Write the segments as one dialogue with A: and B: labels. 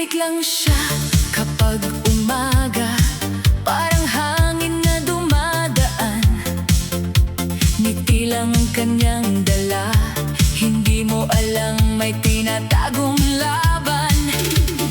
A: Tahimik lang siya kapag umaga, parang hangin na dumadaan. Ngiti lang ang kanyang dala, hindi mo alam may tinatagong laban.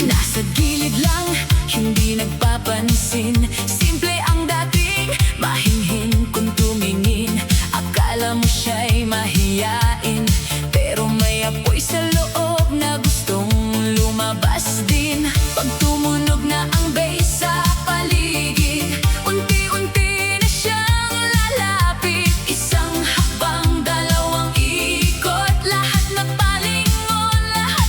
A: Nasa gilid lang, hindi nagpapansin, simple ang dating, mahinhin kung tumingin. Akala mo siya'y mahiyain, pero may apoy sa loob na gustong lumabas din. Pag tumunog na ang bass sa paligid, unti-unti na siyang lalapit. Isang hakbang, dalawang ikot, lahat nagpalingon, lahat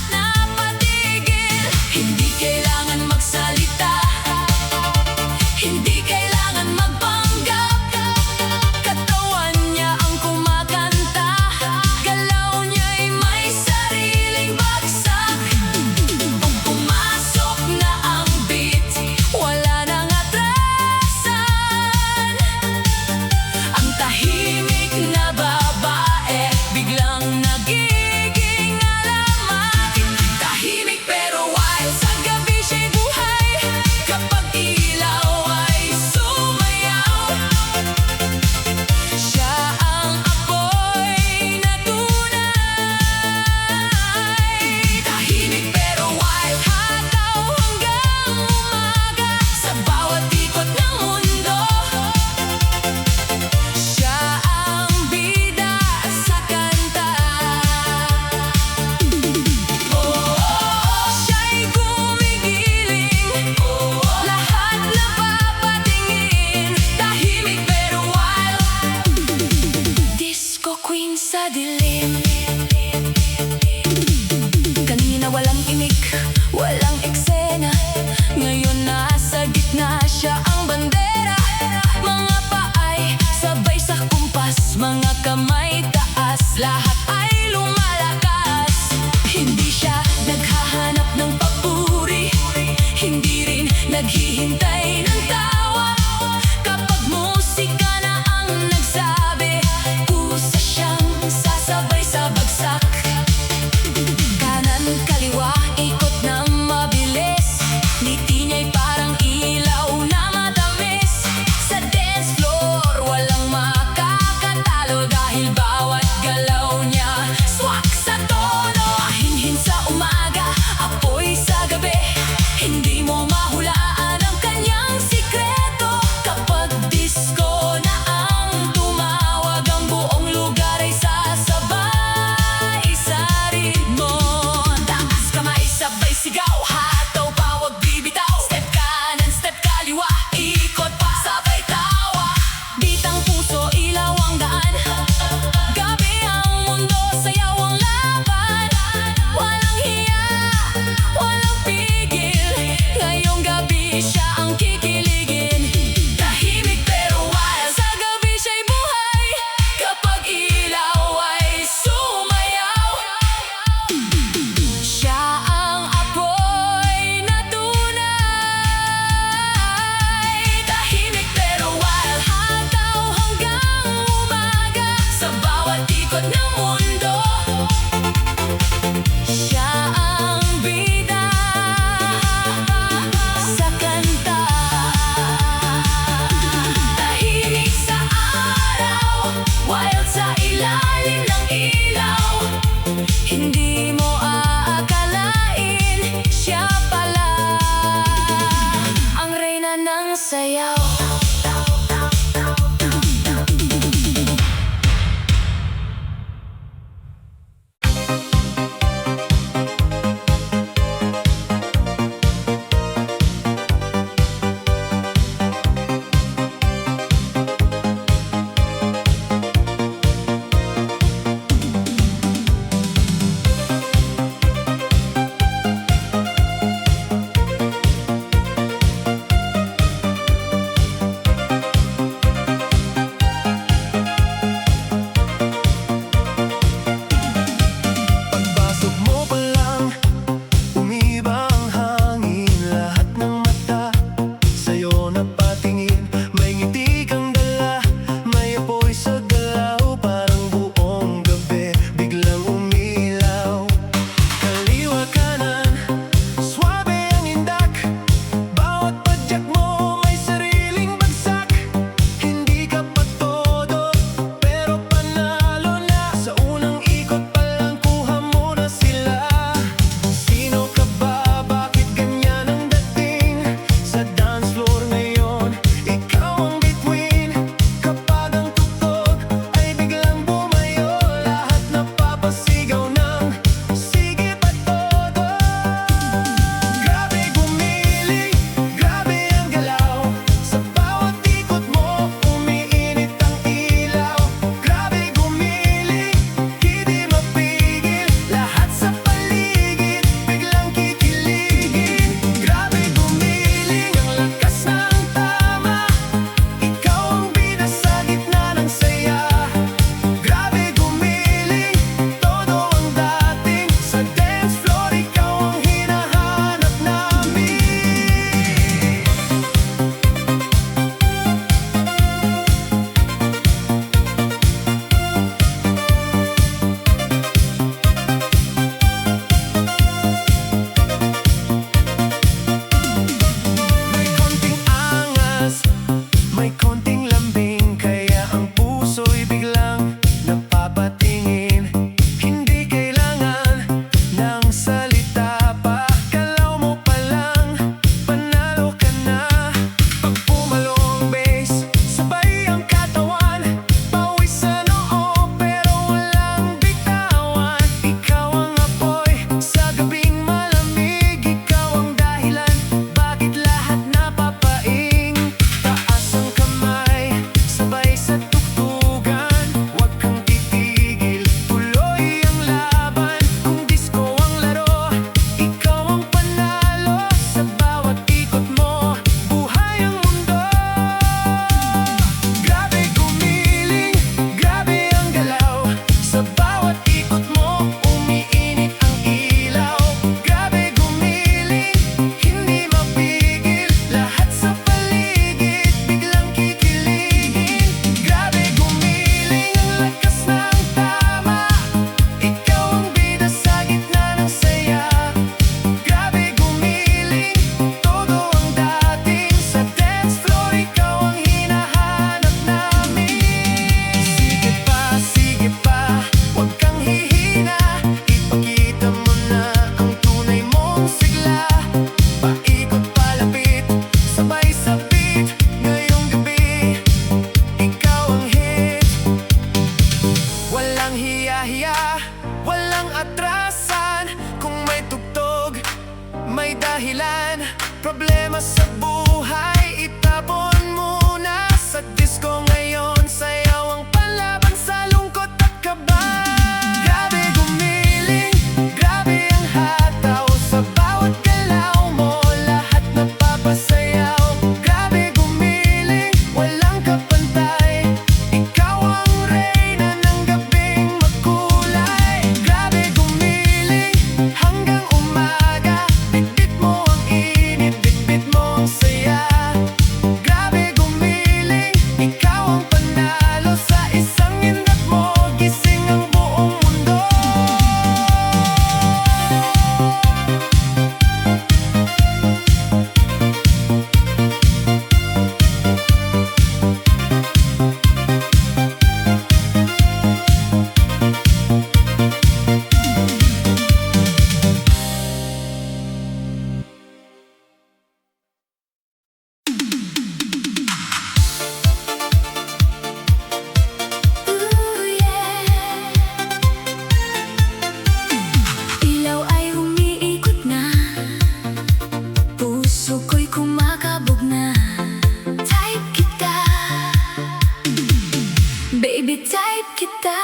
B: may dahilan. Problema sa buhay, itapon muna sa disco ngayon. Sayaw ang panlaban sa lungkot at kaba. Grabe gumiling, grabe ang hataw. Sa bawat galaw mo, lahat napapasayaw. Grabe gumiling, walang kapantay. Ikaw ang reyna ng gabing makulay. Grabe gumiling, hanggang umaga. Bitbit mo ang init, bitbit mo ang saya. Grabe gumiling, ikaw ang panalo. Sa isang indak mo, gising ang buong mundo.
A: Ooh, yeah. Ilaw ay umiikot na, puso ko'y kumakabog na. Type kita, baby, type kita.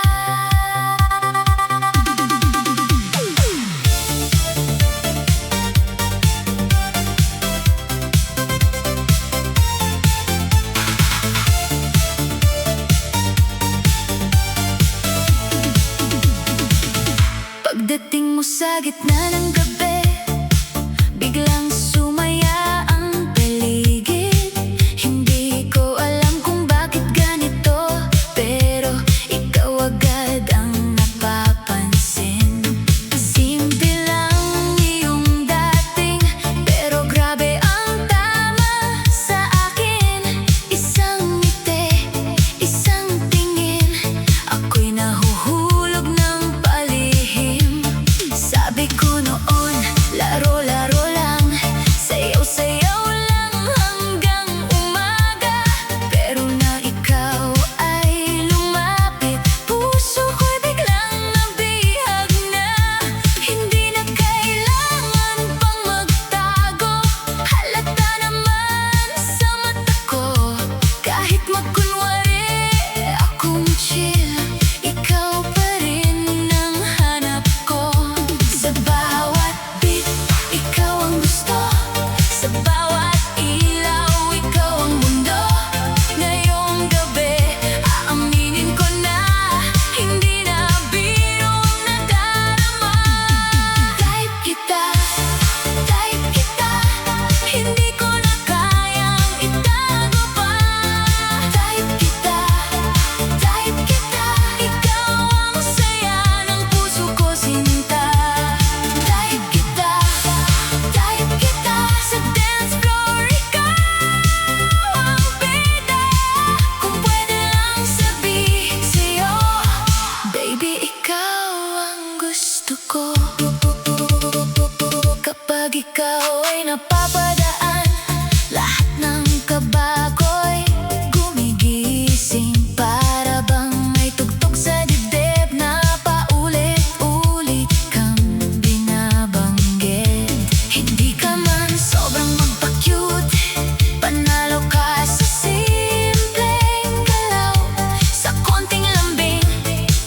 A: Pagdating mo sa gitna ng gabi, biglang sumaya ang paligid. Hindi ko alam kung bakit ganito, pero ikaw agad ang napapansin. Simple lang iyong dating, pero grabe ang tama sa akin. Isang ngiti, isang tingin, ako'y nahuhulog ng palihim. Sabi ko noon, laro-laro lang, sayaw-sayaw lang hanggang umaga. Pero na ikaw ay lumapit, puso ko'y biglang nabihag na. Hindi na kailangan pang magtago, halata naman sa mata ko. Kahit magkunwari akong chill, ikaw pa rin ang hanap ko. Sa bawat beat, ikaw ang gusto. Sa bawat ilaw, ikaw ang mundo. Ngayong gabi, aaminin ko na, hindi na biro ang nadarama. Type kita, hindi ko na kayang itago pa. Type kita, ikaw ang saya ng puso ko sinta. Type kita, sa dance floor, ikaw ang bida. Kung pwede lang sabihin sa'yo, baby, ikaw ang gusto ko. Kapag ikaw ay napapadaan, lahat ng kaba ko'y gumigising. Para bang may tugtog sa dibdib na paulit-ulit kang binabanggit. Hindi ka man sobrang magpa-cute, panalo ka sa simpleng galaw. Sa konting lambing,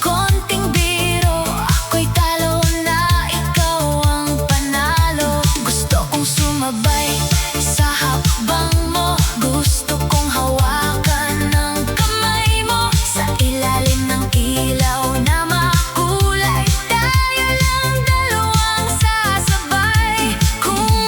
A: konting biro, ako'y talo na, ikaw ang panalo. Gusto kong sumabay sa hakbang mo, gusto kong hawakan ng kamay mo. Sa ilalim ng ilaw na makulay, tayo lang dalawang sasabay. Kung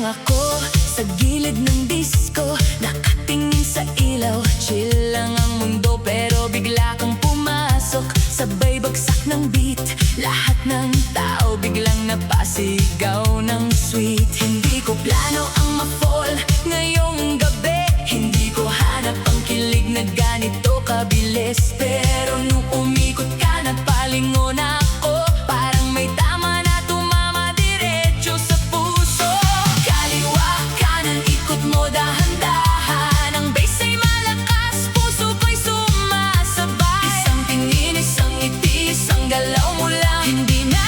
A: ako sa gilid ng disco, nakatingin sa ilaw. Chill lang ang mundo pero bigla kang pumasok. Sabay bagsak ng beat, lahat ng tao biglang napasigaw ng sweet. Hindi ko plano ang ma-fall ngayong gabi, hindi ko hanap ang kilig na ganito kabilis. Pero nung umikot ka, nagpalingon ako, parang may tama na tumama diretso sa puso. Kaliwa, kanan, ikot mo dahan-dahan, ang bass ay malakas, puso ko'y sumasabay. Isang tingin, isang ngiti, isang galaw mo lang, hindi na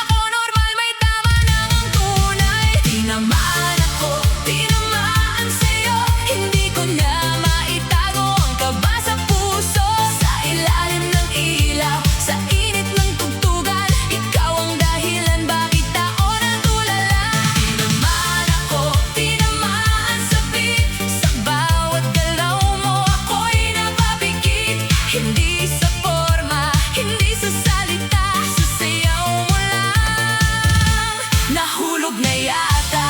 A: ako normal, may tama na ang tunay. Tinamaan ako, tinamaan sa'yo, hindi ko na maitago ang kaba sa puso. Sa ilalim ng ilaw, sa init ng tugtugan, ikaw ang dahilan bakit ako natulala. Tinamaan ako, tinamaan sa beat, sa bawat galaw mo ako'y napapikit. Hindi sa forma, hindi sa salita, sa sayaw mo lang nahulog na yata.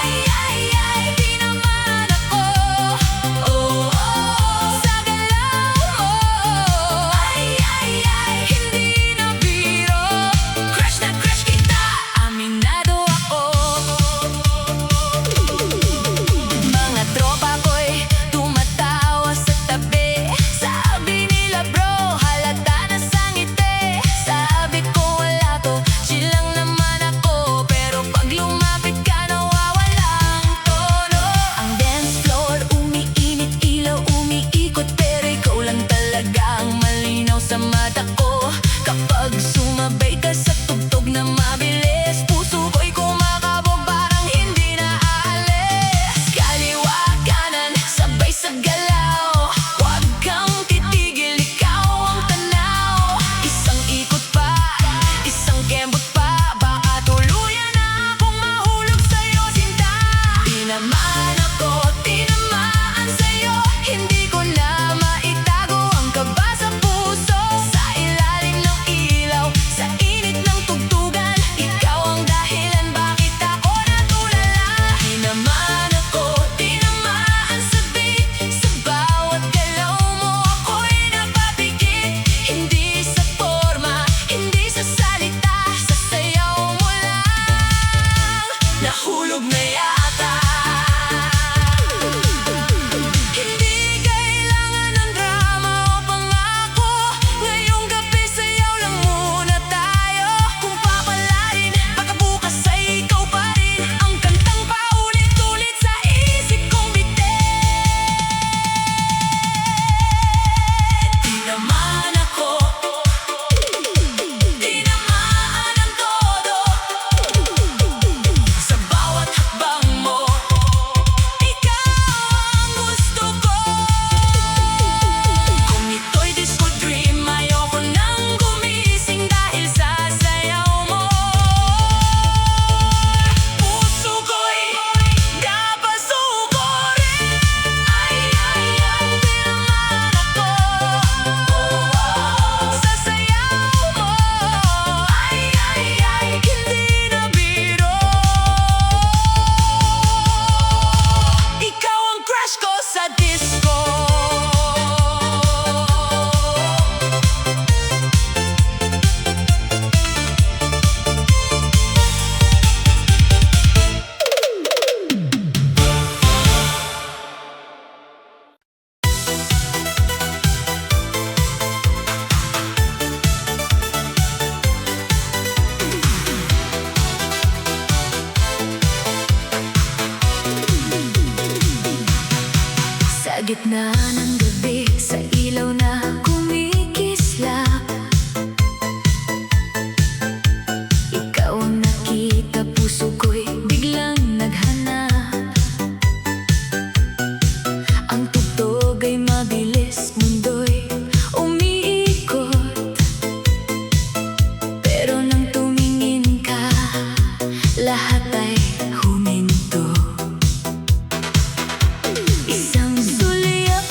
A: Ay, ay, ay, tinamaan ako, oh, oh, sa galaw mo. Ay, ay, ay, hindi na biro, crush na crush kita, aminado ako. Mga tropa ko'y tumatawa sa tabi, sabi nila bro, halata na sa ngiti. Sabi ko wala to, chill lang naman ako, pero pag lumapit ka nawawala ang tono. Ang dance floor umiinit, ilaw umiikot, pero ikaw lang talaga ang malinaw sa mata ko. Kapag sumabay ka sa tugtog na mabilis, puso ko'y kumakabog, parang hindi na aalis. Kaliwa, kanan, sabay sa galaw, huwag kang titigil, ikaw ang tanaw. Isang ikot pa, isang kembot pa, baka tuluyan na akong mahulog sa'yo, sinta. Tinamaan ako, tinamaan sa'yo, hindi ko na maitago ang kaba sa puso. Sa ilalim ng ilaw, sa init ng tugtugan, ikaw ang dahilan bakit ako natulala. Tinamaan ako, tinamaan sa beat, sa bawat galaw mo ako'y napapikit. Hindi sa forma, hindi sa salita, sa sayaw mo lang nahulog na yata. Hindi kailangan ng drama o pangako, ngayong gabi sayaw lang muna tayo. Kung papalarin, baka bukas ay ikaw pa rin ang kantang paulit-ulit sa isip kong bitin. Tinamaan ako, tinamaan ang todo, sa bawat hakbang mo, ikaw ang gusto ko. Kung ito'y disco dream, ayoko nang gumising dahil sa sayaw mo. Puso ko'y napasuko rin. Ay, ay, ay, tinamaan ako, sa sayaw mo. Ay, ay, ay, hindi na biro, ikaw ang crush ko sa disco. Sa gitna ng gabi, sa ilaw na kumikislap, ikaw ang nakita, puso ko'y biglang naghanap. Ang tugtog ay mabilis, mundo'y umiikot, pero nang tumingin ka, lahat ay huminto. Isang sulyap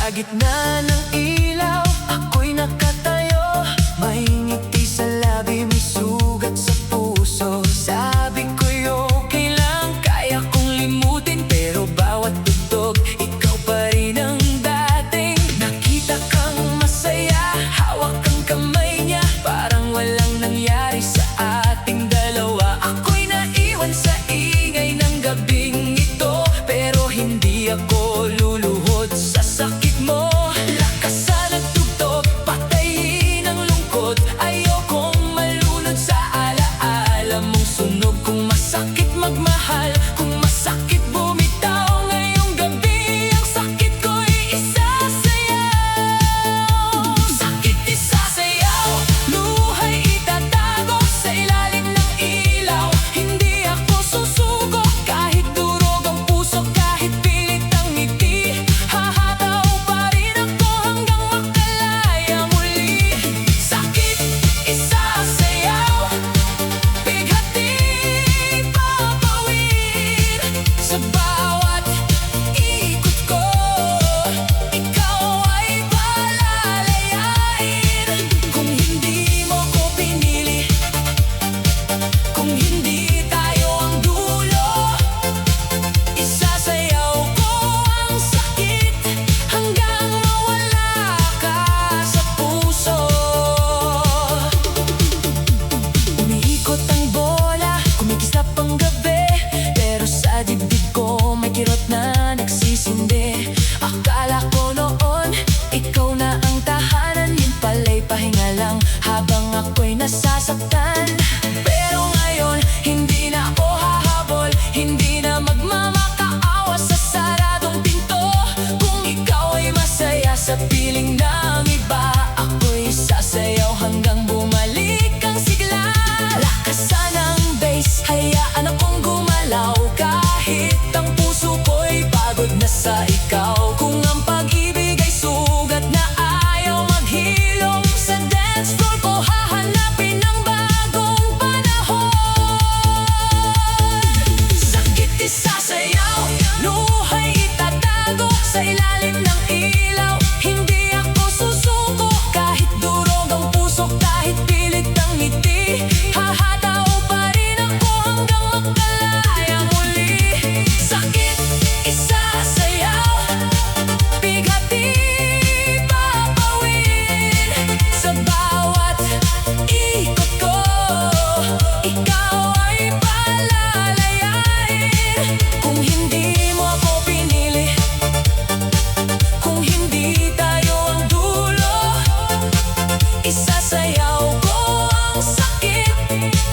B: Sa gitna ng ilaw, ako'y nakatayo. May ngiti sa labi, may sugat sa puso. Sabi ko'y okay lang, kaya kong limutin. Pero bawat tugtog, ikaw pa rin ang dating. Nakita kang masaya, hawak ang kamay niya. Parang walang nangyari sa ating dalawa. Ako'y naiwan sa ingay ng gabing ito, pero hindi ako luluhod sa sakit mo. Lakasan ang tugtog, patayin ang lungkot. Ayokong malunod sa alaala mong sunog. Kung masakit magmahal, kung masakit bumitaw, ngayong gabi ang sakit ko'y isasayaw. Sakit isasayaw, luha'y itatago sa ilalim ng ilaw. Hindi ako susuko kahit durog ang puso, kahit pilit ang ngiti. Hahataw pa rin ako hanggang makalaya muli. Sakit isasayaw, bighati papawid. Sa bawat ikot ko, ikaw ay palalayain. Kung hindi mo ko pinili, kung hindi tayo ang dulo, isasayaw ko ang sakit hanggang mawala ka sa puso. Umiikot ang bola, kumikislap ang gabi, pero sa dibdib ko may kirot na nagsisindi. Akala ko noon, ikaw na ang tahanan. Yun pala'y pahinga lang habang ako'y nasasaktan. Pero ngayon, hindi na ako hahabol, hindi na magmamakaawa sa saradong pinto. Kung ikaw ay masaya sa piling ng iba, ako'y sasayaw hanggang bumalik ang sigla. Lakasan ang bass, hayaan akong gumalaw. Kahit ang puso ko'y pagod na sa ikaw. Kung ang pag-ibig ay sugat na ayaw maghilom, sa dance floor ko hahanapin ang bagong panahon. Sakit isasayaw, luha'y itatago sa ilalim ng ilaw. Hindi ako susuko kahit durog ang puso, kahit pilit ang ngiti. Hahataw pa rin ako hanggang makalaya muli. Sakit isasayaw, bighati papawid. Sa bawat ikot ko, ikaw ay palalayain. Kung hindi mo ako pinili, kung hindi tayo ang dulo, isasayaw ko ang sakit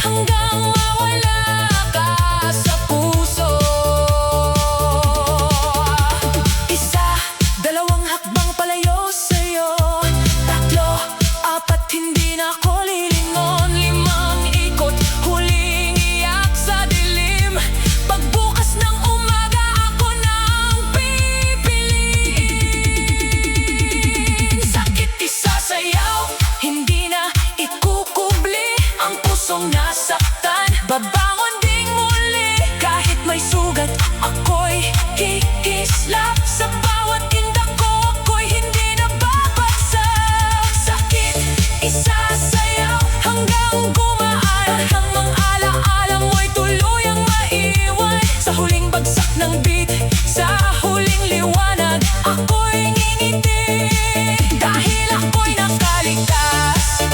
B: hanggang mawala ka sa puso. Isa, dalawang hakbang palayo sa'yo. Tatlo, apat, hindi na ako lilingon. Limang ikot, huling iyak sa dilim. Pagbukas ng umaga, ako nang pipiliin. Sakit isasayaw, hindi na ikukubli ang pusong nasaktan. Babangon ding muli, kahit may sugat, ako'y kikislap. Sa bawat indak ko, ako'y hindi nababagsak. Sakit isasayaw hanggang gumaan, hanggang alaala mo'y tuluyang maiwan. Sa huling bagsak ng beat, sa huling liwanag, ako'y ngingiti dahil ako'y nakaligtas.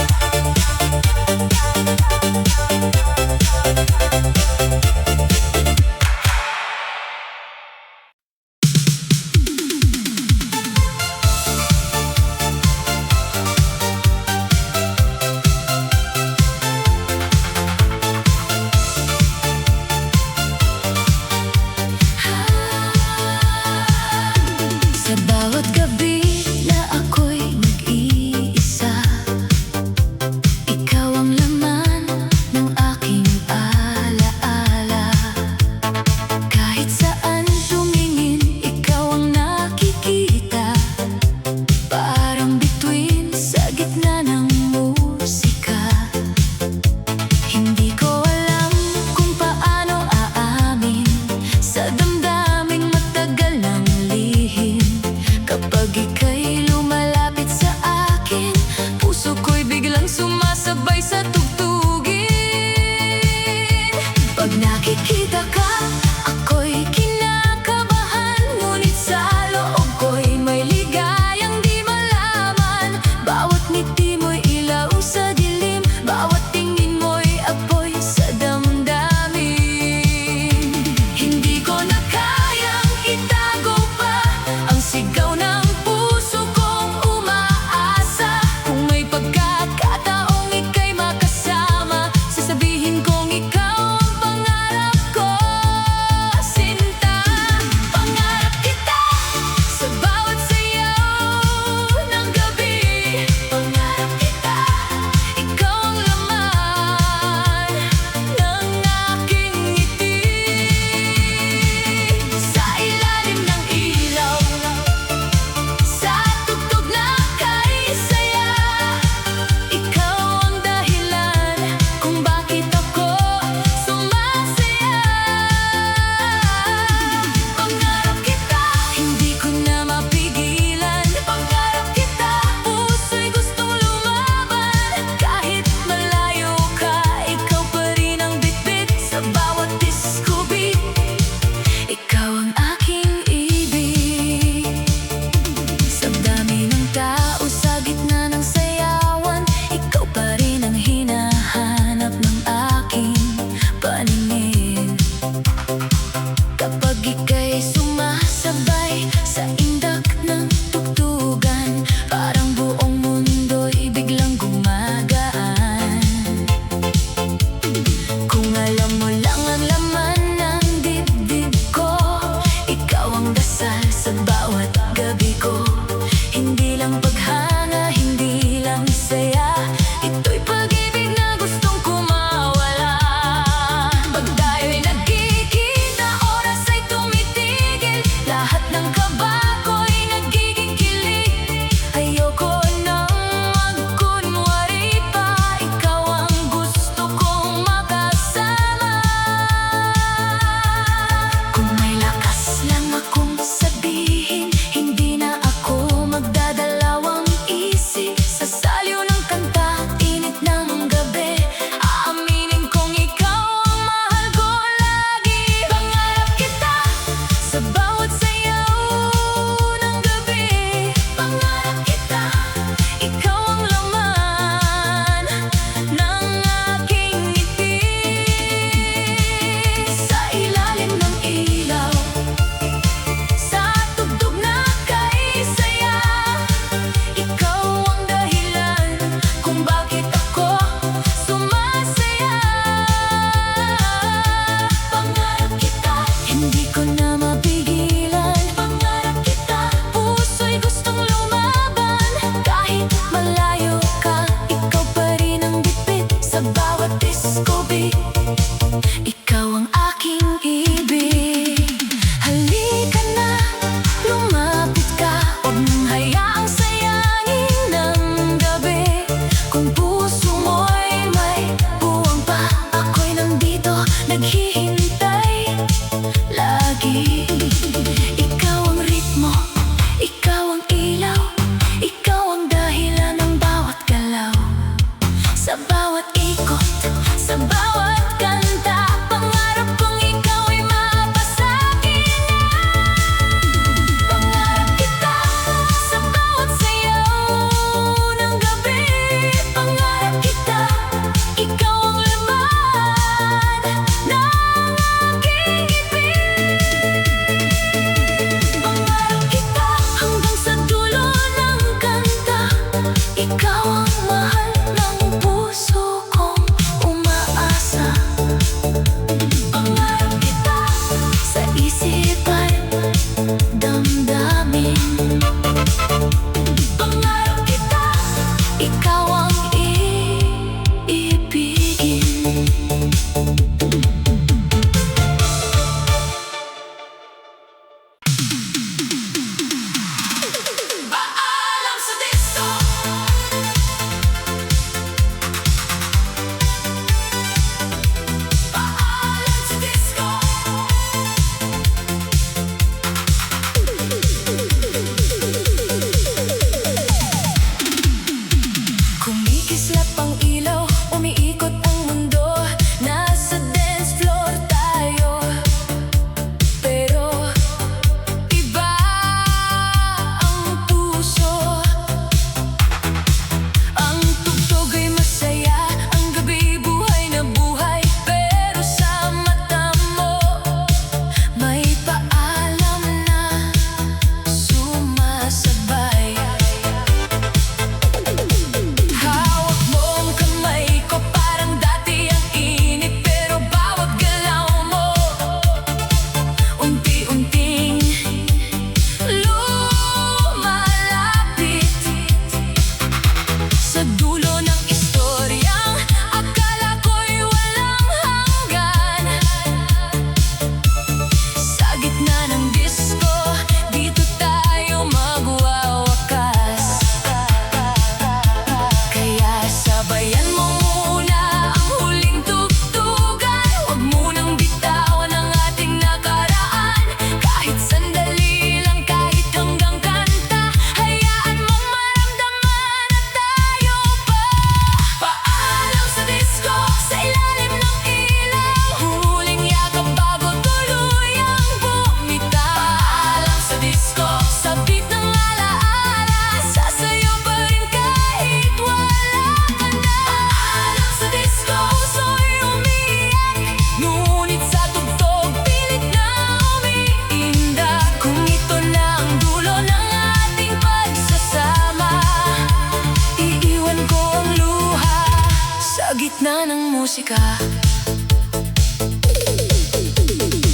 A: musika.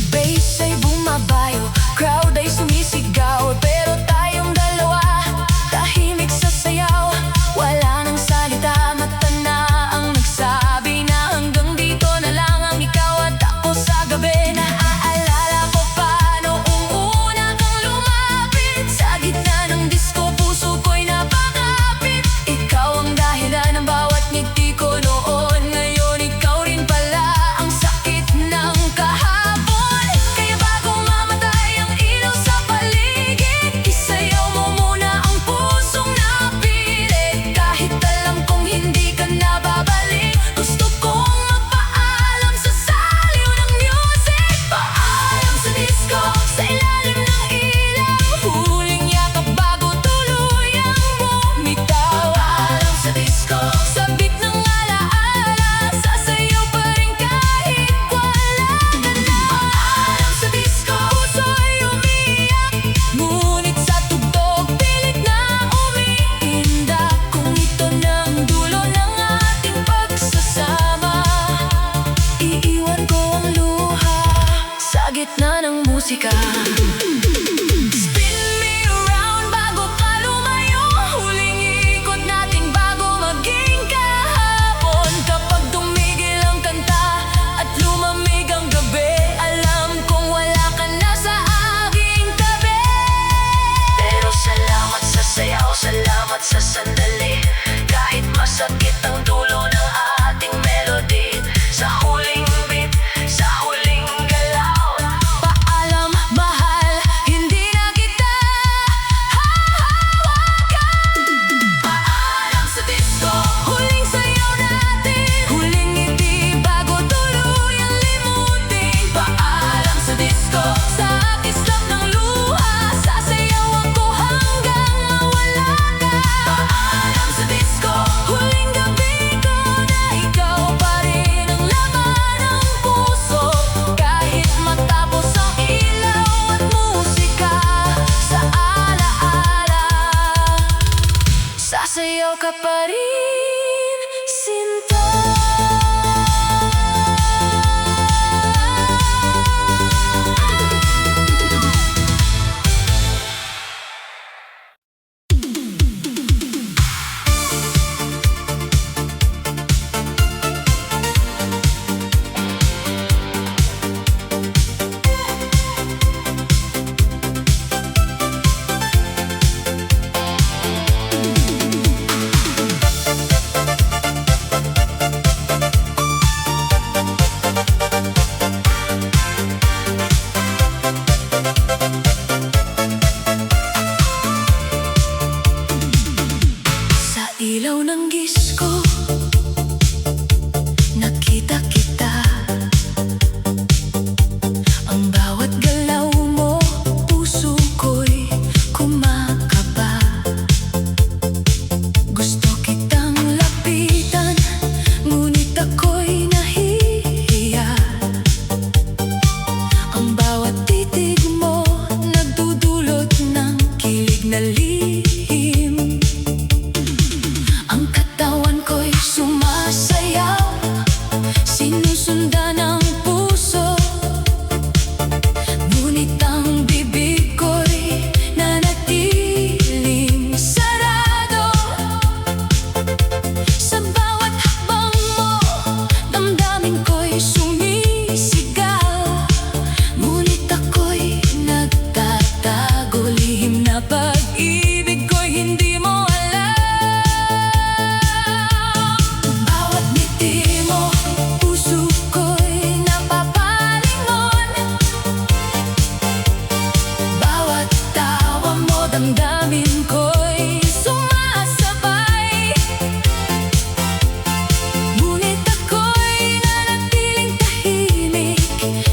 A: Bass ay bumabayo, crowd ay sumisigaw, pero tayong dalawa, tahimik sa sayaw. Wala nang salita, mata na ang nagsabi na hanggang dito na lang ang ikaw at ako sa gabi. Naaalala ko pa noong una kang lumapit, sa gitna ng disco puso ko'y napakapit. Ikaw ang dahilan ng bawat ngiti ko noon, ngayon ikaw rin pala ang sakit ng kahapon. Kaya bago mamatay ang ilaw sa paligid, isayaw mo muna ang pusong napilit. Kahit alam kong hindi ka na babalik, gusto kong magpaalam sa saliw ng music. Paalam sa disco, sa ilalim ng ilaw, huling yakap bago tuluyang bumitaw. Paalam sa disco, sabik ng alaala, sasayaw pa rin kahit wala ka na. Paalam sa disco, puso'y umiyak, ngunit sa tugtog pilit na umiindak. Kung ito na ang dulo ng ating pagsasama, iiwan ko ang luha sa gitna ng musika. Spin me around bago ka lumayo, huling ikot natin bago maging kahapon. Kapag tumigil ang kanta at lumamig ang gabi, alam kong wala ka na sa aking tabi. Pero salamat sa sayaw, salamat sa sandali, kahit masakit ang dulo ng ating melody. Sa huling beat, sa huling galaw, paalam mahal, hindi na kita hahawakan. Paalam sa disco, huling sayaw natin, huling ngiti bago tuluyang limutin. Paalam sa disco, sa kislap ng luha, sasayaw ako hanggang mawala ka. Paalam sa disco, huling gabi ko na ikaw pa rin ang laman ng puso. Kahit matapos ang ilaw at musika, sa alaala, sasayaw ka pa rin, sinta. Sa ilaw ng disco, nakita kita. Ang bawat galaw mo, puso ko'y kumakaba. Gusto kitang lapitan, ngunit ako'y nahihiya. Ang bawat titig mo, nagdudulot ng kilig na lihim. Ang katawan ko'y sumasayaw, sinusundan ng puso. Ngunit ang bibig ko'y nanatiling sarado. Sa bawat hakbang mo, damdamin ko'y sumisigaw. Ngunit ako'y nagtatago, lihim na pag-ibig ko'y hindi mo alam. Bawat ngiti mo, puso ko'y napapalingon. Bawat tawa mo, damdamin ko'y sumasabay. Ngunit ako'y nanatiling tahimik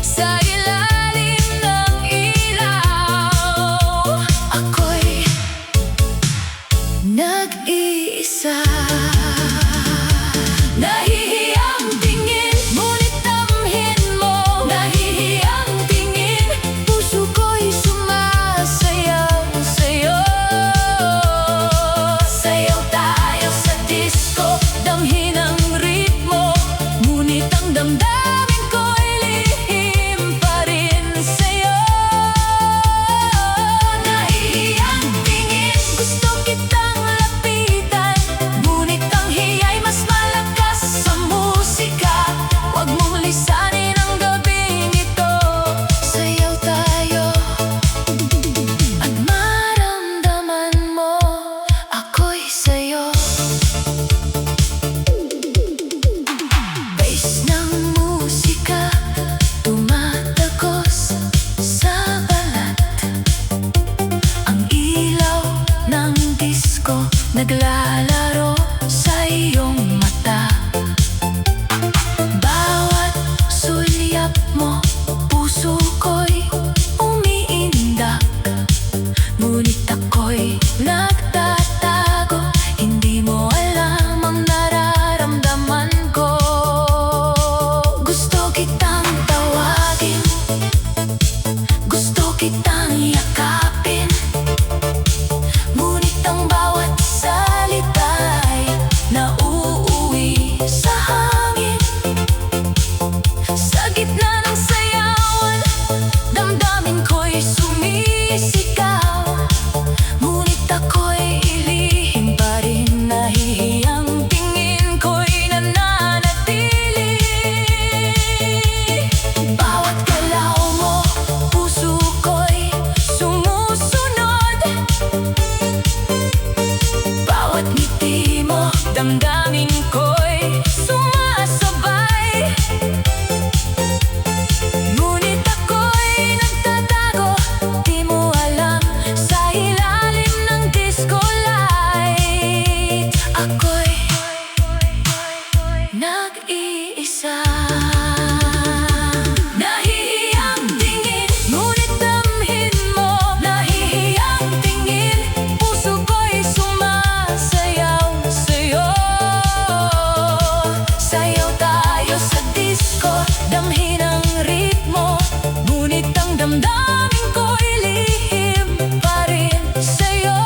A: sa ilalim ng ilaw. Ako'y nag-iisa. Nahihiyang tingin, ngunit damhin mo. Nahihiyang tingin, puso ko'y sumasayaw sa'yo. damdamin ko'y sumasabay. Ngunit ako'y nagtatago, di mo alam, sa ilalim ng disco light. Ako'y nag-iisa. Nahihiyang tingin, ngunit damhin mo. Nahihiyang tingin, puso ko'y sumasayaw sa'yo. Sayaw tayo sa disco, damhin ang ritmo. Ngunit ang damdamin ko'y lihim pa rin sa'yo.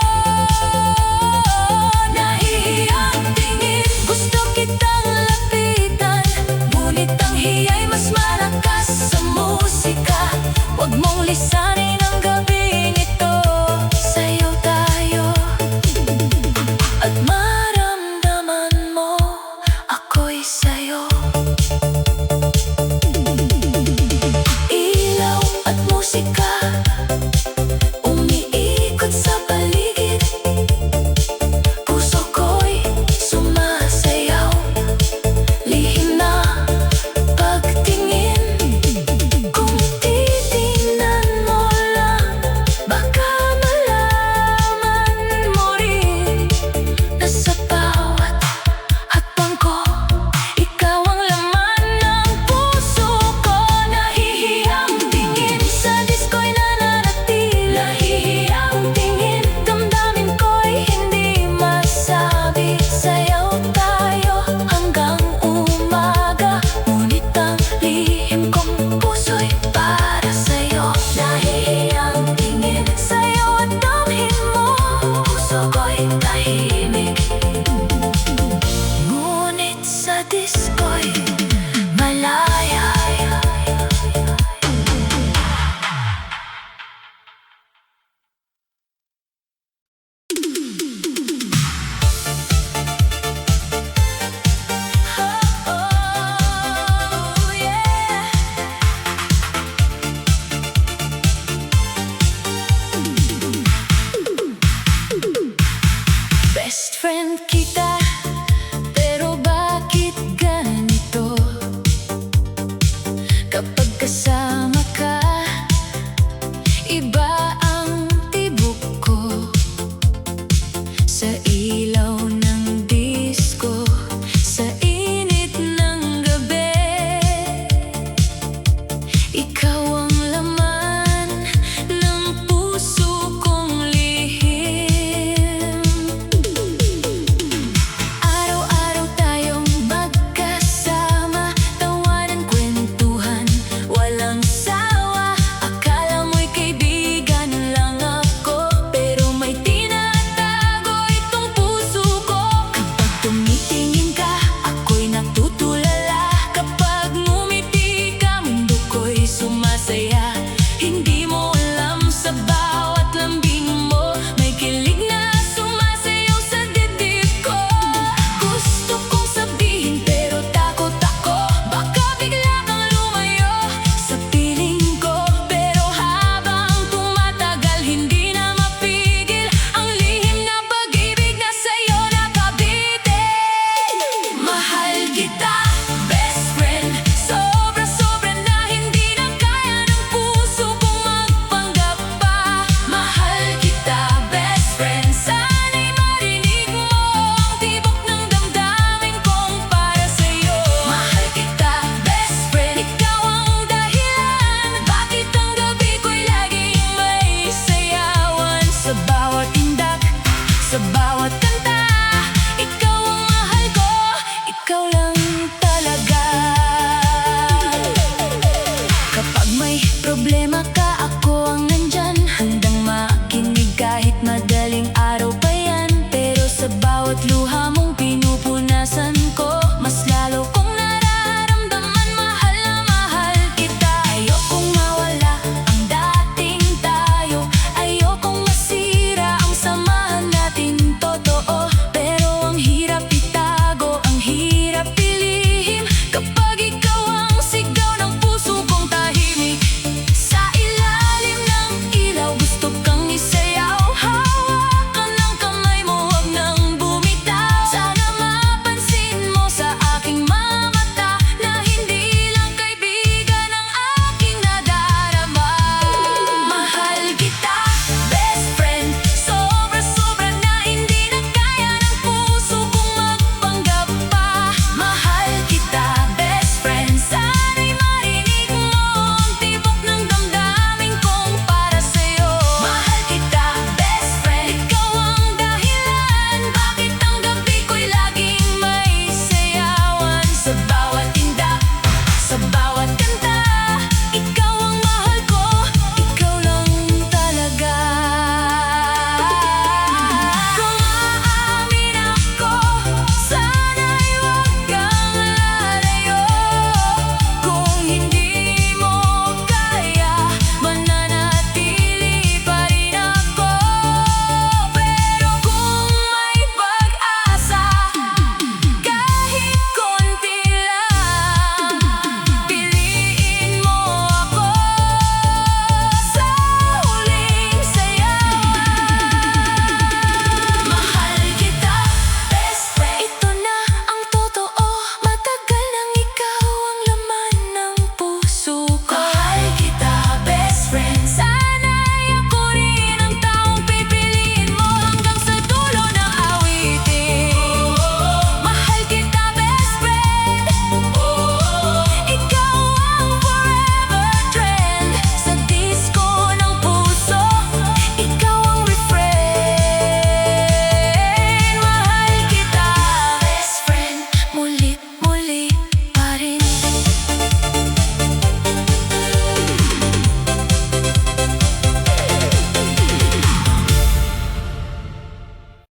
A: Nahihiyang tingin, gusto kitang lapitan. Ngunit ang hiya'y mas malakas sa musika. Huwag mong lisanin ang gabing ito. Sayaw tayo at maramdaman mo ako'y sa'yo. Ilaw at musika umiikot sa paligid. Puso ko'y sumasayaw, lihim na pagtingin. Kung titingnan mo lang, baka malaman mo rin na sa bawat hakbang ko, ikaw ang laman ng puso ko. Nahihiyang tingin, sa disko'y nananatili. Nahihiyang tingin, damdamin ko'y hindi masabi. Sayaw tayo hanggang umaga. Ngunit ang lihim kong puso'y para sa'yo. Nahihiyang tingin, sayaw at damhin mo. Puso ko'y tahimik, ngunit sa disco